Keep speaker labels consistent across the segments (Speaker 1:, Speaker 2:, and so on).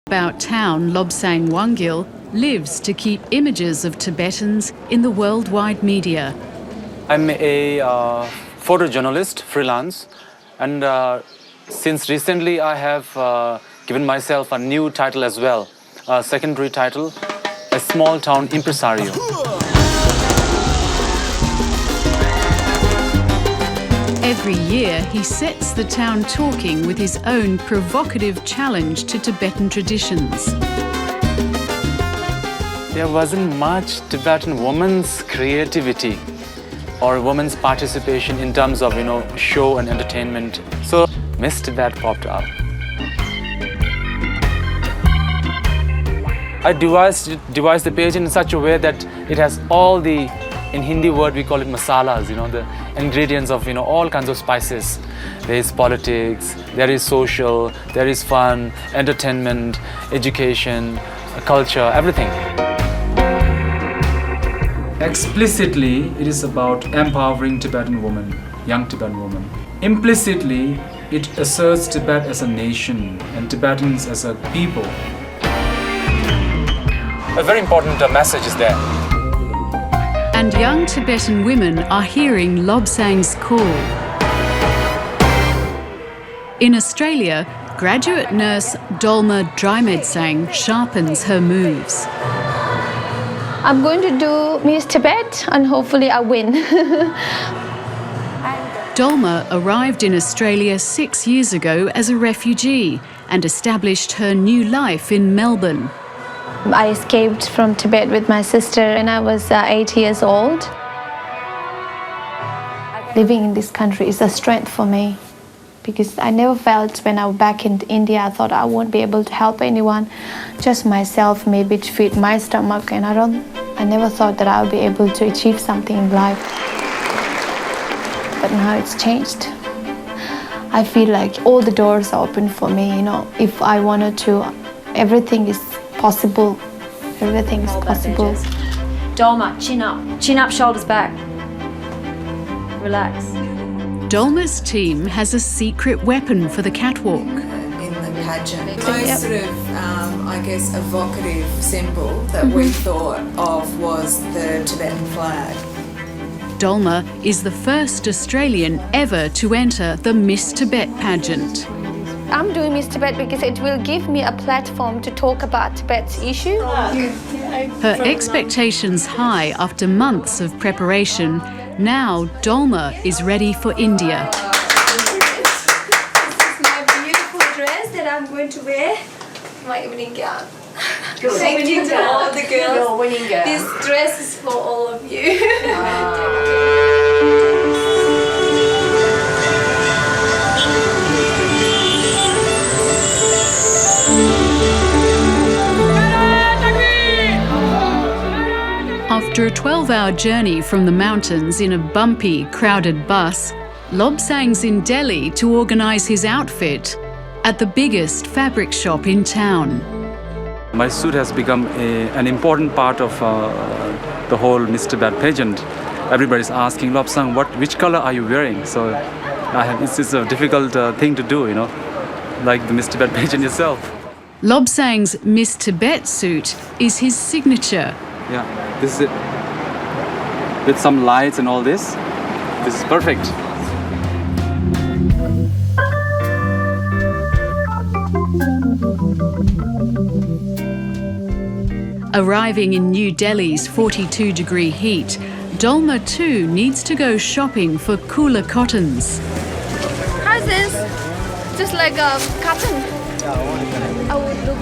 Speaker 1: About town, Lobsang Wangyal lives to keep images of Tibetans in the worldwide media.
Speaker 2: I'm a photojournalist, freelance, and since recently I have given myself a new title as well, a secondary title, a small town impresario.
Speaker 1: Every year, he sets the town talking with his own provocative challenge to Tibetan traditions.
Speaker 2: There wasn't much Tibetan women's creativity or women's participation in terms of, show and entertainment. So Miss Tibet popped up. I devised the pageant in such a way that it has all the, in Hindi word we call it masalas, the ingredients of all kinds of spices. There is politics, there is social, there is fun, entertainment, education, culture, everything. Explicitly, it is about empowering Tibetan women, young Tibetan women. Implicitly, it asserts Tibet as a nation and Tibetans as a people. A very important message is there.
Speaker 1: And young Tibetan women are hearing Lobsang's call. In Australia, graduate nurse Dolma Drymedtsang sharpens her moves.
Speaker 3: I'm going to do Miss Tibet and hopefully I win.
Speaker 1: Dolma arrived in Australia 6 years ago as a refugee and established her new life in Melbourne.
Speaker 3: I escaped from Tibet with my sister when I was 8 years old. Living in this country is a strength for me because I never felt when I was back in India, I thought I won't be able to help anyone, just myself maybe to feed my stomach, and I never thought that I would be able to achieve something in life. But now it's changed. I feel like all the doors are open for me, if I wanted to, everything is possible. Everything is possible.
Speaker 4: Dolma, chin up, shoulders back. Relax.
Speaker 1: Dolma's team has a secret weapon for the catwalk.
Speaker 5: In the pageant, the most sort of, evocative symbol that we thought of was the Tibetan flag.
Speaker 1: Dolma is the first Australian ever to enter the Miss Tibet pageant.
Speaker 3: I'm doing Miss Tibet because it will give me a platform to talk about Tibet's issue.
Speaker 1: Her expectations high after months of preparation, now Dolma is ready for India.
Speaker 6: This is my beautiful dress that I'm going to wear, my evening gown. Thank you to all the girls.
Speaker 4: Your winning girl.
Speaker 6: This dress is for all of you.
Speaker 1: After a 12-hour journey from the mountains in a bumpy, crowded bus, Lobsang's in Delhi to organise his outfit at the biggest fabric shop in town.
Speaker 2: My suit has become an important part of the whole Miss Tibet pageant. Everybody's asking, Lobsang, which color are you wearing? So it's a difficult thing to do, like the Miss Tibet pageant itself.
Speaker 1: Lobsang's Miss Tibet suit is his signature.
Speaker 2: Yeah, this is it. With some lights and all this, this is perfect.
Speaker 1: Arriving in New Delhi's 42-degree heat, Dolma too needs to go shopping for cooler cottons.
Speaker 3: How's this? Just like a cotton. I would look.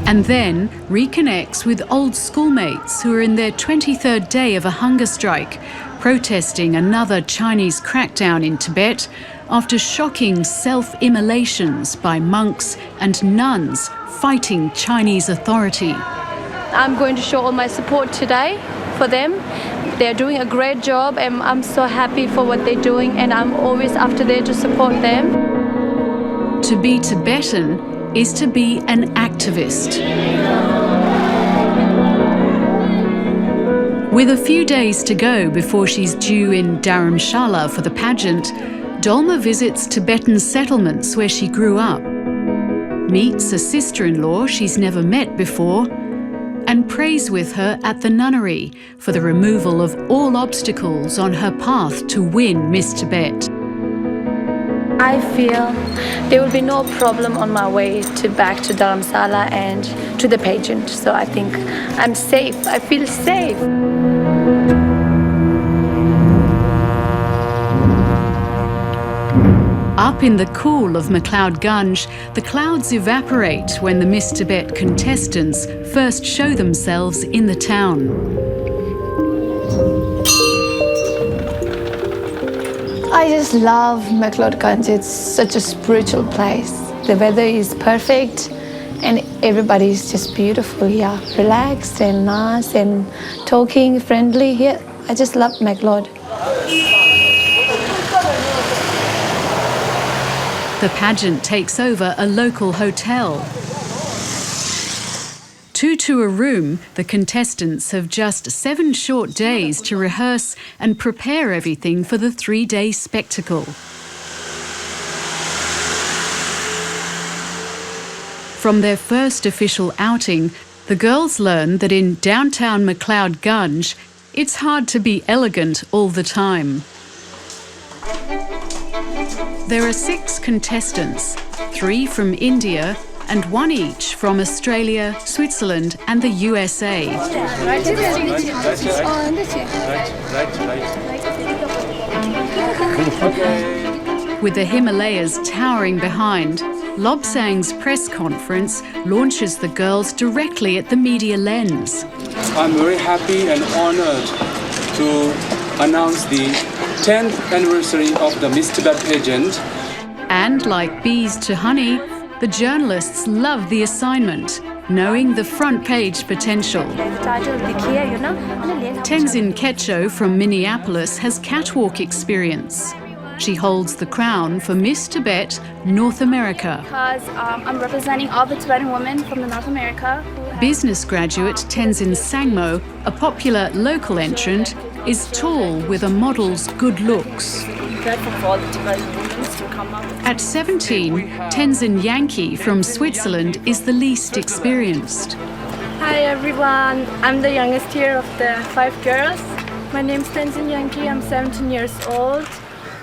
Speaker 1: And then reconnects with old schoolmates who are in their 23rd day of a hunger strike, protesting another Chinese crackdown in Tibet after shocking self-immolations by monks and nuns fighting Chinese authority.
Speaker 3: I'm going to show all my support today for them. They're doing a great job and I'm so happy for what they're doing, and I'm always after there to support them.
Speaker 1: To be Tibetan is to be an activist. With a few days to go before she's due in Dharamshala for the pageant, Dolma visits Tibetan settlements where she grew up, meets a sister-in-law she's never met before, and prays with her at the nunnery for the removal of all obstacles on her path to win Miss Tibet.
Speaker 3: I feel there will be no problem on my way back to Dharamsala and to the pageant. So I think I'm safe. I feel safe.
Speaker 1: Up in the cool of MacLeod Gunge, the clouds evaporate when the Miss Tibet contestants first show themselves in the town.
Speaker 3: I just love MacLeod Gunge. It's such a spiritual place. The weather is perfect and everybody is just beautiful here. Relaxed and nice and talking, friendly here. I just love MacLeod.
Speaker 1: The pageant takes over a local hotel. Two to a room, the contestants have just 7 short days to rehearse and prepare everything for the 3-day spectacle. From their first official outing, the girls learn that in downtown MacLeod Gunge, it's hard to be elegant all the time. There are 6 contestants, 3 from India and 1 each from Australia, Switzerland and the USA. With the Himalayas towering behind, Lobsang's press conference launches the girls directly at the media lens.
Speaker 7: I'm very happy and honored to announce the 10th anniversary of the Miss Tibet pageant.
Speaker 1: And like bees to honey, the journalists love the assignment, knowing the front page potential. Tenzin Ketcho from Minneapolis has catwalk experience. She holds the crown for Miss Tibet North America.
Speaker 8: Because I'm representing all the Tibetan women from the North America.
Speaker 1: Business graduate Tenzin Sangmo, a popular local entrant, is tall with a model's good looks. At 17, Tenzin Yankee from Switzerland is the least experienced.
Speaker 8: Hi everyone, I'm the youngest here of the 5 girls. My name's Tenzin Yankee, I'm 17 years old.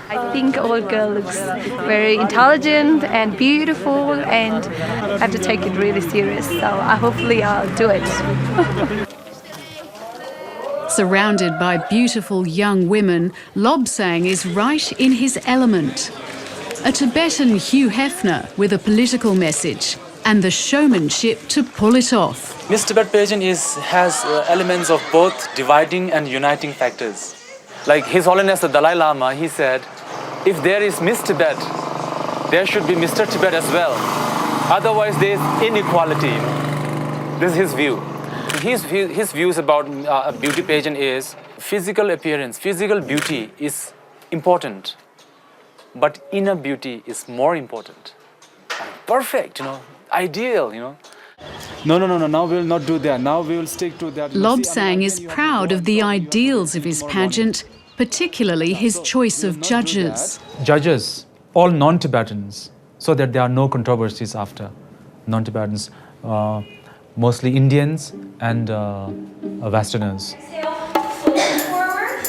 Speaker 3: I think all girl looks very intelligent and beautiful and I have to take it really serious. So hopefully I'll do it.
Speaker 1: Surrounded by beautiful young women, Lobsang is right in his element. A Tibetan Hugh Hefner with a political message and the showmanship to pull it off.
Speaker 2: Miss Tibet pageant has elements of both dividing and uniting factors. Like His Holiness the Dalai Lama, he said, if there is Miss Tibet, there should be Mr. Tibet as well. Otherwise, there is inequality. This is his view. His views about a beauty pageant is physical appearance, physical beauty is important, but inner beauty is more important. Perfect, ideal, No, now we will not do that. Now we will stick to that.
Speaker 1: Lobsang is proud of the ideals of his pageant, particularly his choice of judges.
Speaker 2: Judges, all non-Tibetans, so that there are no controversies after. Non-Tibetans, mostly Indians and Westerners.
Speaker 6: Forward.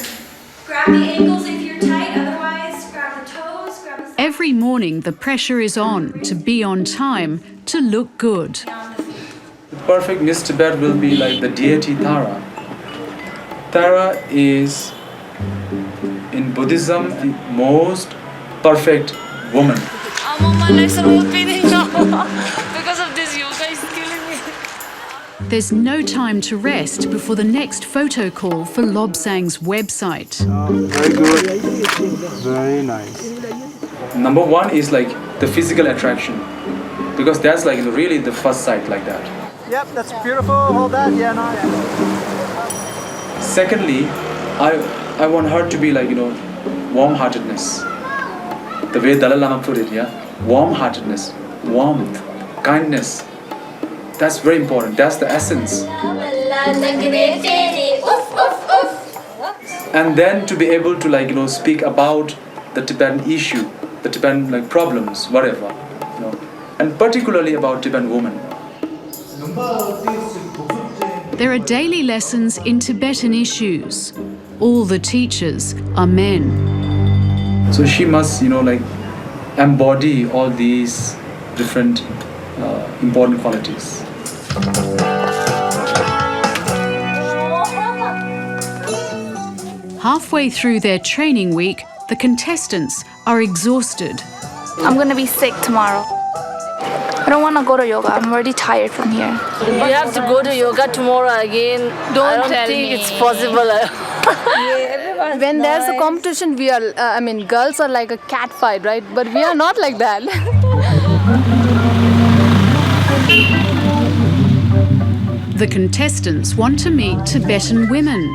Speaker 6: Grab the ankles if you're tight, otherwise grab the toes, grab the...
Speaker 1: Every morning the pressure is on to be on time, to look good.
Speaker 7: The perfect Miss Tibet will be like the deity Tara. Tara is, in Buddhism, the most perfect woman.
Speaker 8: I'm on my next roll painting now. Because of this yoga is killing me.
Speaker 1: There's no time to rest before the next photo call for Lobsang's website.
Speaker 7: Very good. Very nice. Number 1 is like the physical attraction, because that's like really the first sight like that.
Speaker 9: Yep, that's beautiful. Hold that. Yeah, no.
Speaker 7: Secondly, I want her to be like, warm-heartedness. The way Dalai Lama put it, yeah? Warm-heartedness, warmth, kindness. That's very important. That's the essence. And then to be able to speak about the Tibetan issue, the Tibetan like problems, whatever, and particularly about Tibetan women.
Speaker 1: There are daily lessons in Tibetan issues. All the teachers are men.
Speaker 7: So she must, embody all these different important qualities.
Speaker 1: Halfway through their training week, the contestants are exhausted.
Speaker 8: I'm gonna be sick tomorrow. I don't want to go to yoga. I'm already tired from here.
Speaker 10: You have to go to yoga tomorrow again. I don't think it's possible.
Speaker 8: When there's a competition, we are, girls are like a cat fight, right? But we are not like that.
Speaker 1: The contestants want to meet Tibetan women.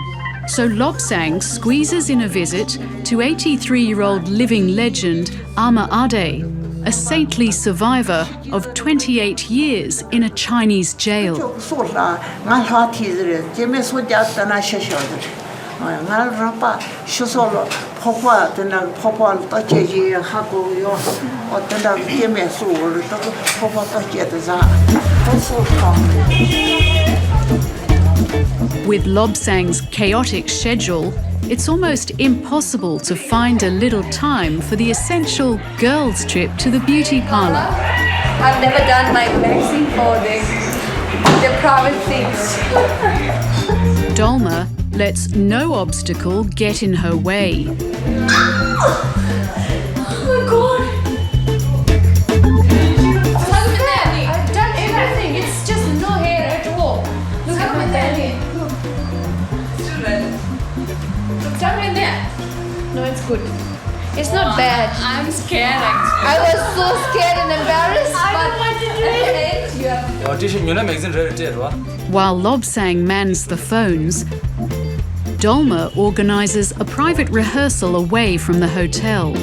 Speaker 1: So Lobsang squeezes in a visit to 83-year-old living legend Ama Ade, a saintly survivor of 28 years in a Chinese jail. With Lobsang's chaotic schedule, it's almost impossible to find a little time for the essential girls' trip to the beauty parlour.
Speaker 6: I've never done my waxing for the private things.
Speaker 1: Dolma lets no obstacle get in her way.
Speaker 6: Oh my god! Look at that! I've done everything. It's just no hair at all. Look at that. Tell me that.
Speaker 8: No, it's good.
Speaker 6: It's not bad.
Speaker 4: I'm scared actually.
Speaker 6: I was so scared and embarrassed.
Speaker 4: I don't want to do it.
Speaker 1: While Lobsang mans the phones, Dolma organises a private rehearsal away from the hotel.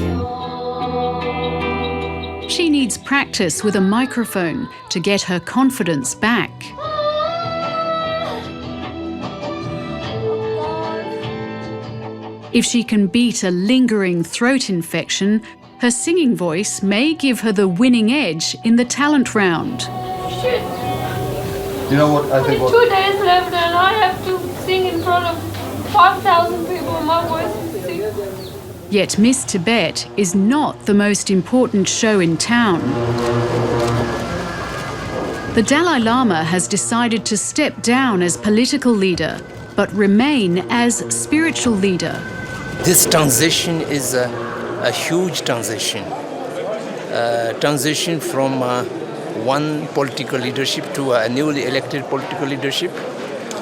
Speaker 1: She needs practice with a microphone to get her confidence back. If she can beat a lingering throat infection, her singing voice may give her the winning edge in the talent round.
Speaker 8: Shit.
Speaker 9: You know what I think?
Speaker 8: Only 2 days left and I have to sing in front of 5,000 people. My voice is sick.
Speaker 1: Yet Miss Tibet is not the most important show in town. The Dalai Lama has decided to step down as political leader, but remain as spiritual leader.
Speaker 11: This transition is a huge transition. Transition from one political leadership to a newly elected political leadership,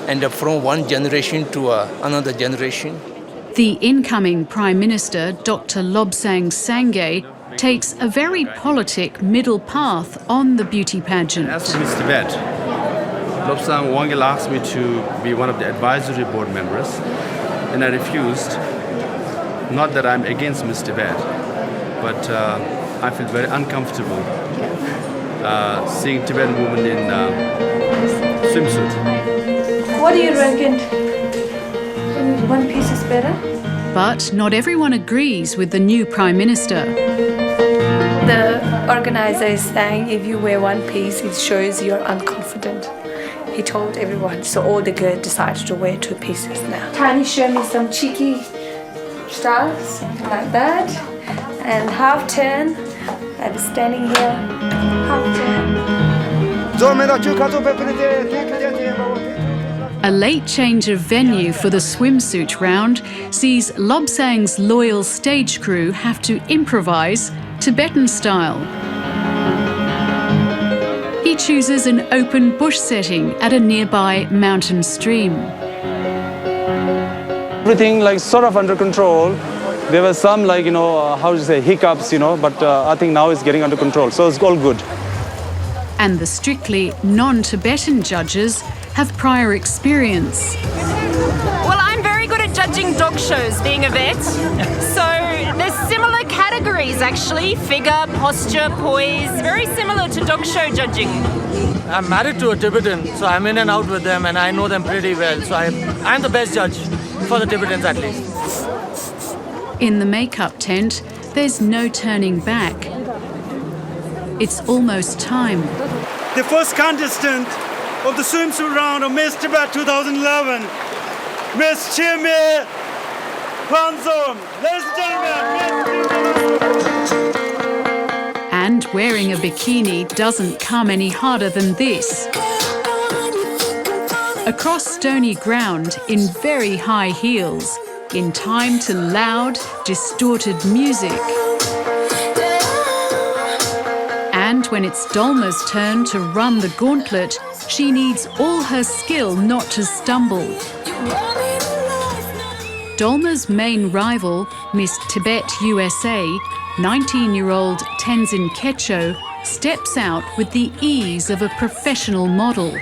Speaker 11: and from one generation to another generation.
Speaker 1: The incoming Prime Minister, Dr. Lobsang Wangyal, takes a very politic middle path on the beauty pageant.
Speaker 12: As for Miss Tibet, Lobsang Wangyal asked me to be one of the advisory board members, and I refused. Not that I'm against Miss Tibet, but I feel very uncomfortable seeing Tibetan women in swimsuit.
Speaker 8: What do you reckon? One piece is better?
Speaker 1: But not everyone agrees with the new Prime Minister.
Speaker 8: The organizer is saying if you wear one piece, it shows you're unconfident. He told everyone, so all the girls decided to wear 2 pieces now. Tiny showed me some cheeky styles, like that, and half turn. I was standing here, half turn.
Speaker 1: A late change of venue for the swimsuit round sees Lobsang's loyal stage crew have to improvise Tibetan style. He chooses an open bush setting at a nearby mountain stream.
Speaker 2: Everything sort of under control. There were some hiccups, but I think now it's getting under control. So it's all good.
Speaker 1: And the strictly non-Tibetan judges have prior experience.
Speaker 13: Well, I'm very good at judging dog shows, being a vet. So there's similar categories actually, figure, posture, poise, very similar to dog show judging.
Speaker 14: I'm married to a Tibetan, so I'm in and out with them and I know them pretty well. So I'm the best judge for the Tibetans at least.
Speaker 1: In the makeup tent, there's no turning back. It's almost time.
Speaker 15: The first contestant of the swimsuit round of Miss Tibet 2011, Miss Tibet. Ladies and gentlemen,
Speaker 1: And wearing a bikini doesn't come any harder than this. Across stony ground in very high heels, in time to loud, distorted music. And when it's Dolma's turn to run the gauntlet, she needs all her skill not to stumble. Dolma's main rival, Miss Tibet USA, 19-year-old Tenzin Kecho, steps out with the ease of a professional model.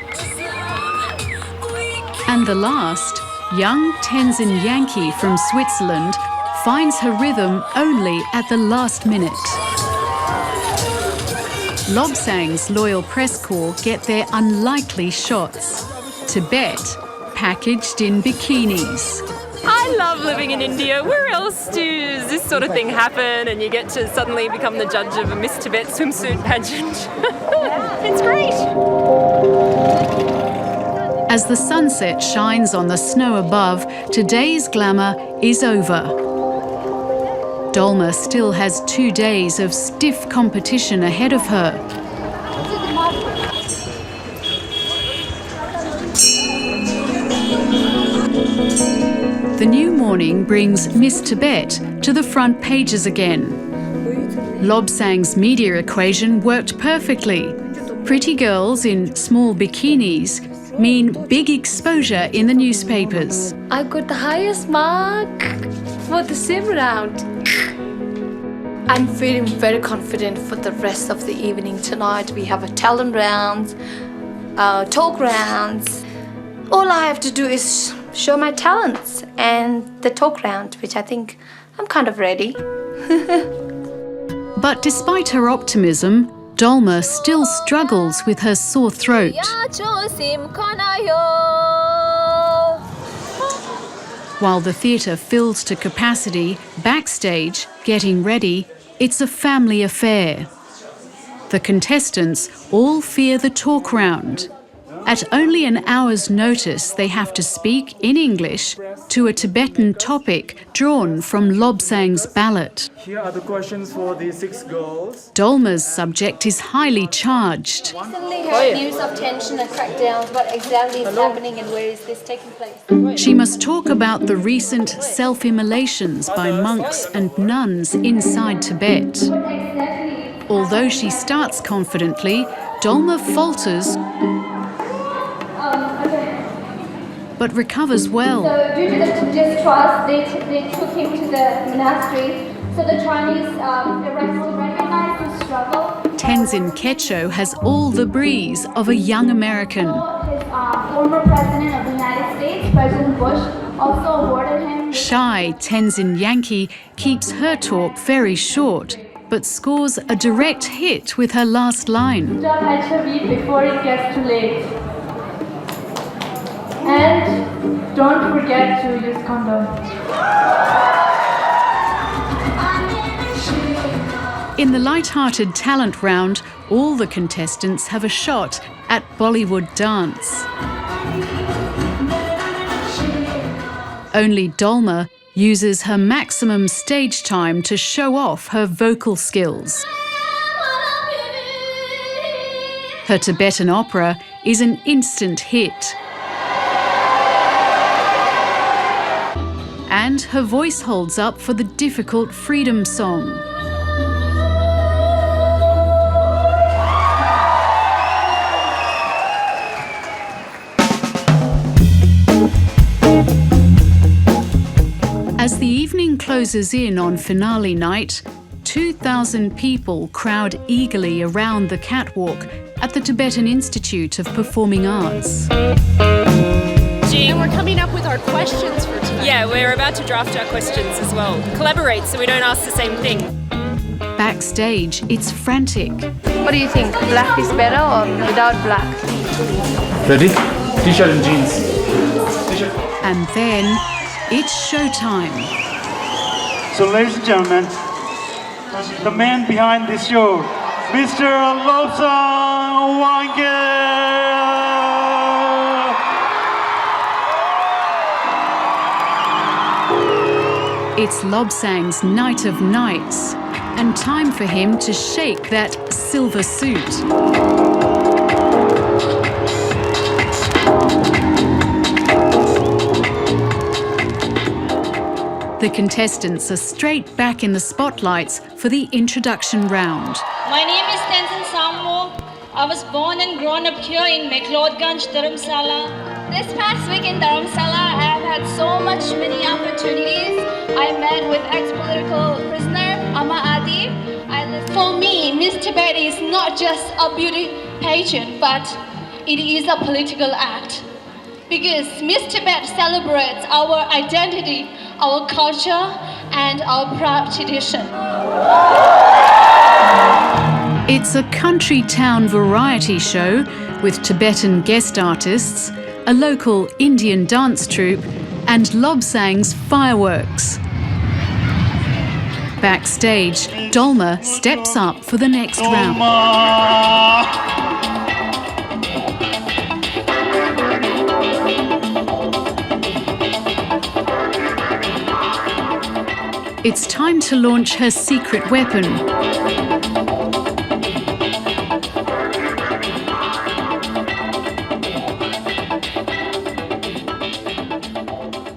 Speaker 1: And the last, young Tenzin Yankee from Switzerland, finds her rhythm only at the last minute. Lobsang's loyal press corps get their unlikely shots. Tibet, packaged in bikinis.
Speaker 13: I love living in India. Where else does this sort of thing happen and you get to suddenly become the judge of a Miss Tibet swimsuit pageant? It's great.
Speaker 1: As the sunset shines on the snow above, today's glamour is over. Dolma still has 2 days of stiff competition ahead of her. The new morning brings Miss Tibet to the front pages again. Lobsang's media equation worked perfectly. Pretty girls in small bikinis mean big exposure in the newspapers.
Speaker 8: I got the highest mark for the sim round. I'm feeling very confident for the rest of the evening tonight. We have a talent rounds, talk rounds. All I have to do is show my talents and the talk round, which I think I'm kind of ready.
Speaker 1: But despite her optimism, Dolma still struggles with her sore throat. While the theatre fills to capacity, backstage, getting ready, it's a family affair. The contestants all fear the talk round. At only an hour's notice, they have to speak in English to a Tibetan topic drawn from Lobsang's ballot.
Speaker 15: Here are the questions for the 6 girls.
Speaker 1: Dolma's subject is highly charged.
Speaker 6: Recently heard news of tension and crackdowns. What exactly is happening and where is this taking place?
Speaker 1: She must talk about the recent self-immolations by monks and nuns inside Tibet. Although she starts confidently, Dolma falters but recovers well.
Speaker 6: So due to the distrust, they took him to the monastery. So the Chinese recognized the struggle.
Speaker 1: Tenzin Kecho has all the breeze of a young American.
Speaker 6: His former president of the United States, President Bush, also awarded him.
Speaker 1: Shy Tenzin Yankee keeps her talk very short, but scores a direct hit with her last line.
Speaker 6: Stop HIV before it gets too late. And don't forget to use condoms.
Speaker 1: In the light-hearted talent round, all the contestants have a shot at Bollywood dance. Only Dolma uses her maximum stage time to show off her vocal skills. Her Tibetan opera is an instant hit. And her voice holds up for the difficult freedom song. As the evening closes in on finale night, 2,000 people crowd eagerly around the catwalk at the Tibetan Institute of Performing Arts.
Speaker 13: And we're coming up with our questions for tonight. Yeah, we're about to draft our questions as well. Collaborate so we don't ask the same thing.
Speaker 1: Backstage, it's frantic.
Speaker 8: What do you think? Black is better or without black?
Speaker 7: Ready? T-shirt and jeans. T-shirt.
Speaker 1: And then it's showtime.
Speaker 15: So ladies and gentlemen, the man behind this show, Mr. Lobsang Wangyal.
Speaker 1: It's Lobsang's night of nights, and time for him to shake that silver suit. The contestants are straight back in the spotlights for the introduction round.
Speaker 16: My name is Tenzin Sammo. I was born and grown up here in Meklodganj, Dharamsala.
Speaker 6: This past week in Dharamsala, I have had so many opportunities. I met with ex-political prisoner Amma Adi. For me, Miss Tibet is not just a beauty pageant, but it is a political act. Because Miss Tibet celebrates our identity, our culture, and our proud tradition.
Speaker 1: It's a country town variety show with Tibetan guest artists, a local Indian dance troupe, and Lobsang's fireworks. Backstage, Dolma steps up for the next round. It's time to launch her secret weapon.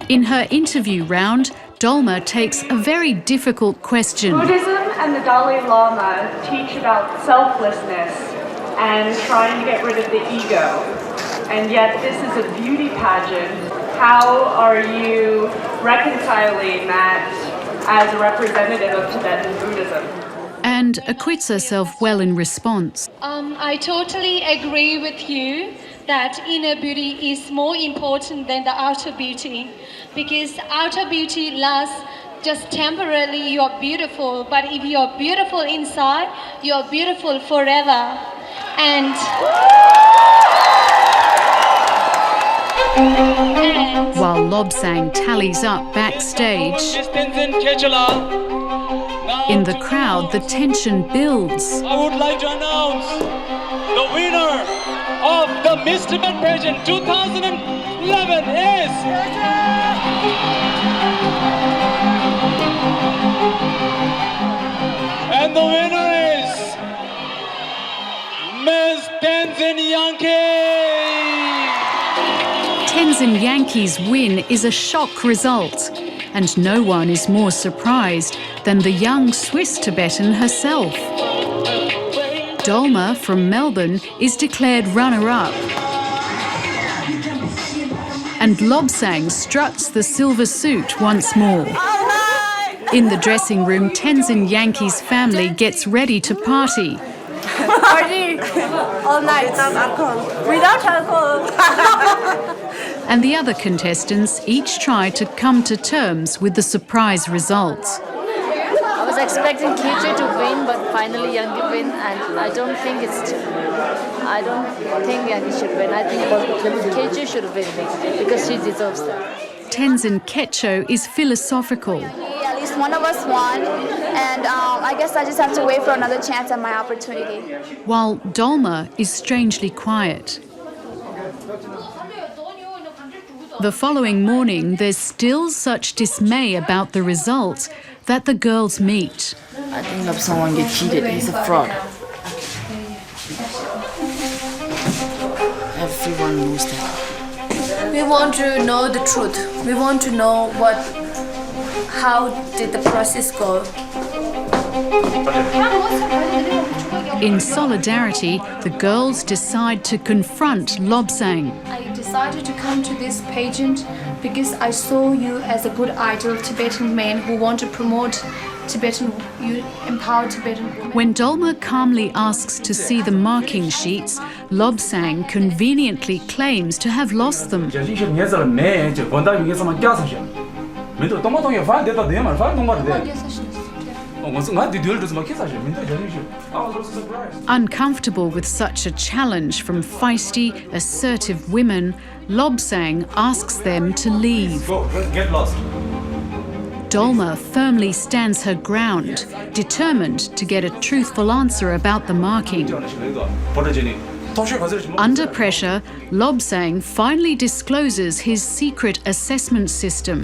Speaker 1: In her interview round, Dolma takes a very difficult question.
Speaker 8: Buddhism and the Dalai Lama teach about selflessness and trying to get rid of the ego. And yet this is a beauty pageant. How are you reconciling that as a representative of Tibetan Buddhism?
Speaker 1: And acquits herself well in response.
Speaker 16: I totally agree with you that inner beauty is more important than the outer beauty, because outer beauty lasts just temporarily. You are beautiful, but if you are beautiful inside, you are beautiful forever. And
Speaker 1: while Lobsang tallies up backstage, in the crowd the tension builds.
Speaker 17: I would like to announce the winner of the Miss Tibet Pageant 2011 is... And the winner is Miss Tenzin Wangyal.
Speaker 1: Tenzin Wangyal's win is a shock result, and no one is more surprised than the young Swiss Tibetan herself. Dolma from Melbourne is declared runner-up. And Lobsang struts the silver suit once more. In the dressing room, Tenzin Wangyal's family gets ready to party.
Speaker 8: Party all night without alcohol.
Speaker 1: And the other contestants each try to come to terms with the surprise results.
Speaker 10: I was expecting KJ to win, but finally Wangyal win, and I don't think Wangyal should win. I think KJ should win because she deserves that.
Speaker 1: Tenzin Ketcho is philosophical.
Speaker 18: At least one of us won, and I guess I just have to wait for another chance at my opportunity.
Speaker 1: While Dolma is strangely quiet. The following morning, there's still such dismay about the results that the girls meet.
Speaker 10: I think Lobsang Wangyal cheated. He's a fraud. Everyone knows that.
Speaker 8: We want to know the truth. We want to know how did the process go.
Speaker 1: In solidarity, the girls decide to confront Lobsang.
Speaker 3: I decided to come to this pageant because I saw you as a good idol Tibetan men who want to promote Tibetan, you empower Tibetan women.
Speaker 1: When Dolma calmly asks to see the marking sheets, Lobsang conveniently claims to have lost them. Uncomfortable with such a challenge from feisty, assertive women, Lobsang asks them to leave.
Speaker 15: Go, get lost.
Speaker 1: Dolma firmly stands her ground, determined to get a truthful answer about the marking. Under pressure, Lobsang finally discloses his secret assessment system.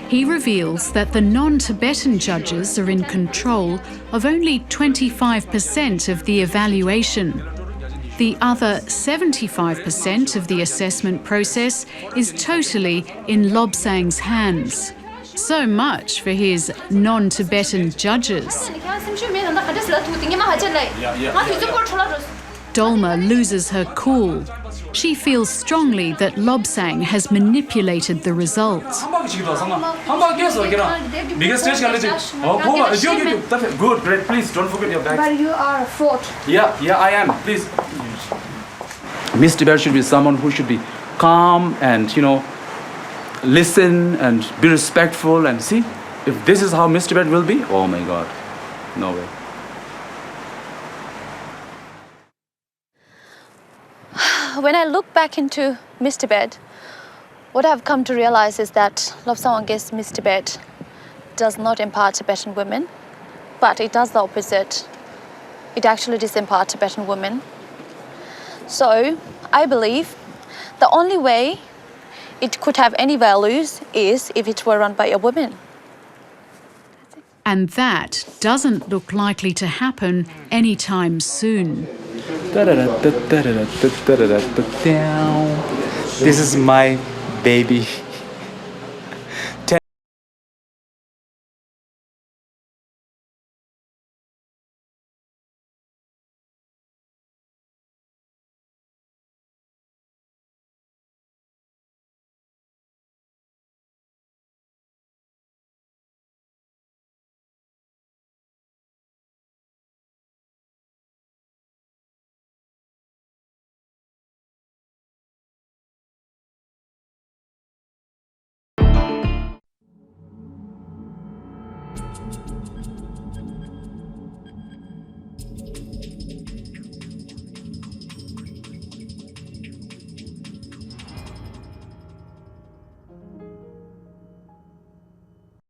Speaker 1: He reveals that the non-Tibetan judges are in control of only 25% of the evaluation. The other 75% of the assessment process is totally in Lobsang's hands. So much for his non-Tibetan judges. Dolma loses her cool. She feels strongly that Lobsang has manipulated the results.
Speaker 7: Good, great. Please don't forget your bag.
Speaker 3: But you are a fraud.
Speaker 7: Yeah, I am. Please. Miss Tibet should be someone who should be calm and, listen and be respectful and see. If this is how Miss Tibet will be, oh my God, no way.
Speaker 18: When I look back into Miss Tibet, what I've come to realize is that Lobsang Wangyal's Miss Tibet does not empower Tibetan women, but it does the opposite. It actually disempowers Tibetan women. So I believe the only way it could have any values is if it were run by a woman.
Speaker 1: And that doesn't look likely to happen anytime soon.
Speaker 2: This is my baby.